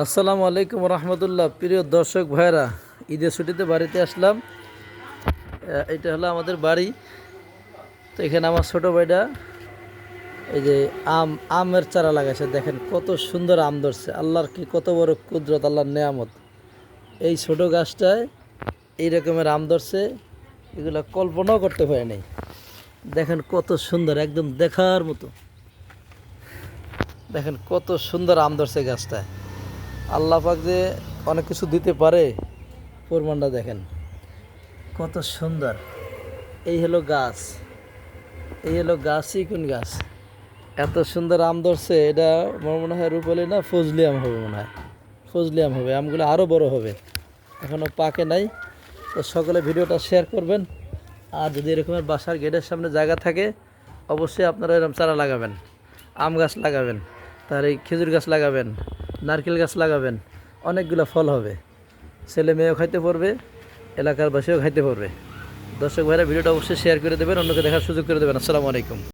আসসালামু আলাইকুম রহমতুল্লাহ। প্রিয় দর্শক ভাইরা, ঈদের ছুটিতে বাড়িতে আসলাম। এটা হলো আমাদের বাড়ি। তো এখানে আমার ছোটো ভাইটা এই যে আমের চারা লাগাইছে। দেখেন কত সুন্দর আম ধরছে। আল্লাহর কি কত বড় কুদরত, আল্লাহর নেয়ামত। এই ছোট গাছটায় এই রকমের আম ধরছে, এগুলো কল্পনাও করতে পারে নাই। দেখেন কত সুন্দর, একদম দেখার মতো। দেখেন কত সুন্দর আম ধরছে গাছটায়। আল্লাহ পাক যে অনেক কিছু দিতে পারে, প্রমাণটা দেখেন কত সুন্দর। এই হলো গাছ, এই হলো গাছই কোন গাছ। এত সুন্দর আম ধরছে। এটা আমার মনে হয় রূপালি না, ফজলি আম হবে মনে হয়। ফজলি আম হবে, আমগুলো আরও বড় হবে, এখনও পাকে নাই। তো সকলে ভিডিওটা শেয়ার করবেন। আর যদি এরকমের বাসার গেটের সামনে জায়গা থাকে, অবশ্যই আপনারা এরকম চারা লাগাবেন। আম গাছ লাগাবেন, তার এই খেজুর গাছ লাগাবেন, নারকেল গাছ লাগাবেন। অনেকগুলো ফল হবে, ছেলে মেয়েও খাইতে পারবে, এলাকার বাসীও খাইতে পারবে। দর্শক ভাইরা, ভিডিওটা অবশ্যই শেয়ার করে দেবেন, অন্যকে দেখার সুযোগ করে দেবেন। আসসালামু আলাইকুম।